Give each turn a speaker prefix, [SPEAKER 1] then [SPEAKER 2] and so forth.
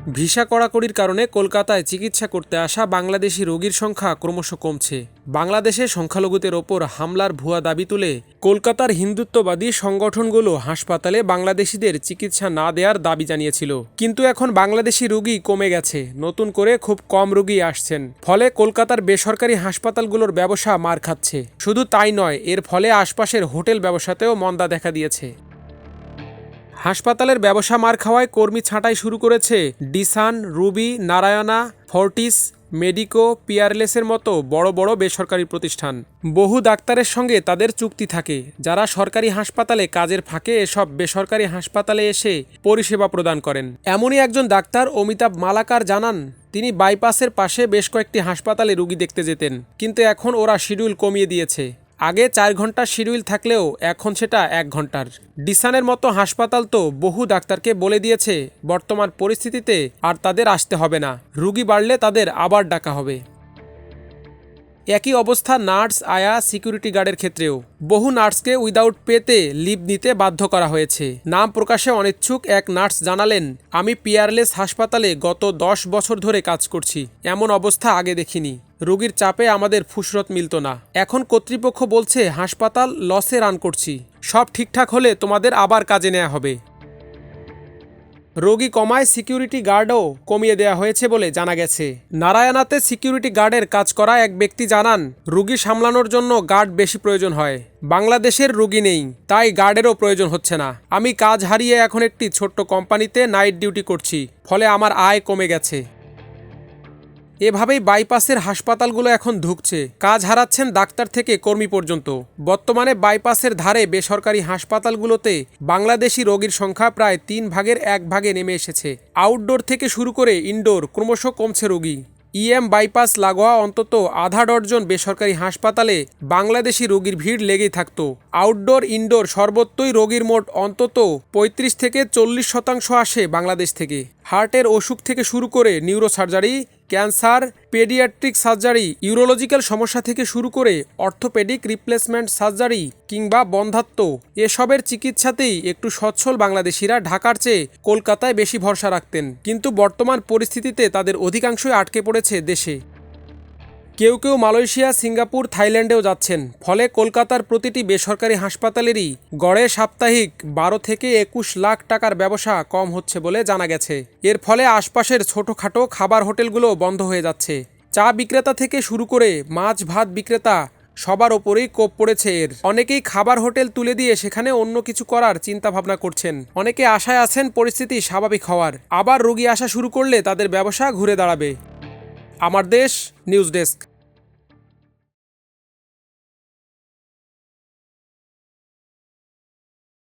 [SPEAKER 1] Visa কড়াকড়ির কারণে কলকাতায় চিকিৎসা করতে আসা বাংলাদেশি রোগীর সংখ্যা ক্রমশ কমছে। বাংলাদেশে সংখ্যালঘুদের ওপর হামলার ভুয়া দাবি তুলে কলকাতার হিন্দুত্ববাদী সংগঠনগুলো হাসপাতালে বাংলাদেশিদের চিকিৎসা না দেওয়ার দাবি জানিয়েছিল। কিন্তু এখন বাংলাদেশি রোগী কমে গেছে, নতুন করে খুব কম রোগী আসছেন। ফলে কলকাতার বেসরকারি হাসপাতালগুলোর ব্যবসা মার খাচ্ছে। শুধু তাই নয়, এর ফলে আশপাশের হোটেল ব্যবসাতেও মন্দা দেখা দিয়েছে। হাসপাতালের ব্যবসা মার খাওয়ায় কর্মী ছাঁটাই শুরু করেছে ডিসান, রুবি, নারায়ণা, ফোর্টিস, মেডিকো, পিয়ারলেসের মতো বড় বড় বেসরকারি প্রতিষ্ঠান। বহু ডাক্তারের সঙ্গে তাদের চুক্তি থাকে, যারা সরকারি হাসপাতালে কাজের ফাঁকে এসব বেসরকারি হাসপাতালে এসে পরিষেবা প্রদান করেন। এমনই একজন ডাক্তার অমিতাভ মালাকার জানান, তিনি বাইপাসের পাশে বেশ কয়েকটি হাসপাতালে রুগী দেখতে যেতেন, কিন্তু এখন ওরা শিডিউল কমিয়ে দিয়েছে। আগে 4 ঘন্টার শিডিউল থাকলেও এখন সেটা 1 ঘন্টার। ডিসানের মতো হাসপাতাল তো বহু ডাক্তারকে বলে দিয়েছে বর্তমান পরিস্থিতিতে আর তাদের আসতে হবে না, রুগী বাড়লে তাদের আবার ডাকা হবে। একই অবস্থা নার্স, আয়া, সিকিউরিটি গার্ডের ক্ষেত্রেও বহু নার্সকে উইদাউট পেতে লিভ নিতে বাধ্য করা হয়েছে। নাম প্রকাশে অনিচ্ছুক এক নার্স জানালেন, আমি পিয়ারলেস হাসপাতালে গত 10 বছর ধরে কাজ করছি, এমন অবস্থা আগে দেখিনি। রোগীর চাপে আমাদের ফুসরত মিলত না। এখন কর্তৃপক্ষ বলছে হাসপাতাল লসে রান করছি, সব ঠিকঠাক হলে তোমাদের আবার কাজে নেওয়া হবে। রোগী কমায় সিকিউরিটি গার্ডও কমিয়ে দেওয়া হয়েছে বলে জানা গেছে। নারায়ণাতে সিকিউরিটি গার্ডের কাজ করা এক ব্যক্তি জানান, রোগী সামলানোর জন্য গার্ড বেশি প্রয়োজন হয়। বাংলাদেশের রোগী নেই, তাই গার্ডেরও প্রয়োজন হচ্ছে না। আমি কাজ হারিয়ে এখন একটি ছোট্ট কোম্পানিতে নাইট ডিউটি করছি, ফলে আমার আয় কমে গেছে। এভাবেই বাইপাসের হাসপাতালগুলো এখন ধুঁকছে, কাজ হারাচ্ছেন ডাক্তার থেকে কর্মী পর্যন্ত। বর্তমানে বাইপাসের ধারে বেসরকারি হাসপাতালগুলোতে বাংলাদেশি রোগীর সংখ্যা প্রায় 3 ভাগের 1 ভাগে নেমে এসেছে। আউটডোর থেকে শুরু করে ইনডোর ক্রমশ কমছে রোগী। বাইপাস লাগোয়া অন্তত আধা ডজন বেসরকারি হাসপাতালে বাংলাদেশি রোগীর ভিড় লেগেই থাকতো। আউটডোর, ইনডোর সর্বত্রই রোগীর মোট অন্তত 35 থেকে 40% আসে বাংলাদেশ থেকে। হার্টের অসুখ থেকে শুরু করে neurosurgery, cancer, paediatric surgery, urological সমস্যা থেকে শুরু করে অর্থোপেডিক রিপ্লেসমেন্ট সার্জারি কিংবা বন্ধ্যাত্ব, এসবের চিকিৎসাতেই একটু সচ্ছল বাংলাদেশিরা ঢাকার চেয়ে কলকাতায় বেশি ভরসা রাখতেন। কিন্তু বর্তমান পরিস্থিতিতে তাদের অধিকাংশই আটকে পড়েছে দেশে। কেউ কেউ মালয়েশিয়া, সিঙ্গাপুর, থাইল্যান্ডেও যাচ্ছেন। ফলে কলকাতার প্রতিটি বেসরকারি হাসপাতালেরই গড়ে সাপ্তাহিক 12 থেকে 21 লাখ টাকার ব্যবসা কম হচ্ছে বলে জানা গেছে। এর ফলে আশপাশের ছোটোখাটো খাবার হোটেলগুলো বন্ধ হয়ে যাচ্ছে। চা বিক্রেতা থেকে শুরু করে মাছ ভাত বিক্রেতা, সবার ওপরেই কোপ পড়েছে এর। অনেকেই খাবার হোটেল তুলে দিয়ে সেখানে অন্য কিছু করার চিন্তা ভাবনা করছেন। অনেকে আশায় আছেন পরিস্থিতি স্বাভাবিক হওয়ার, আবার রোগী আসা শুরু করলে তাদের ব্যবসা ঘুরে দাঁড়াবে। আমার দেশ নিউজ ডেস্ক।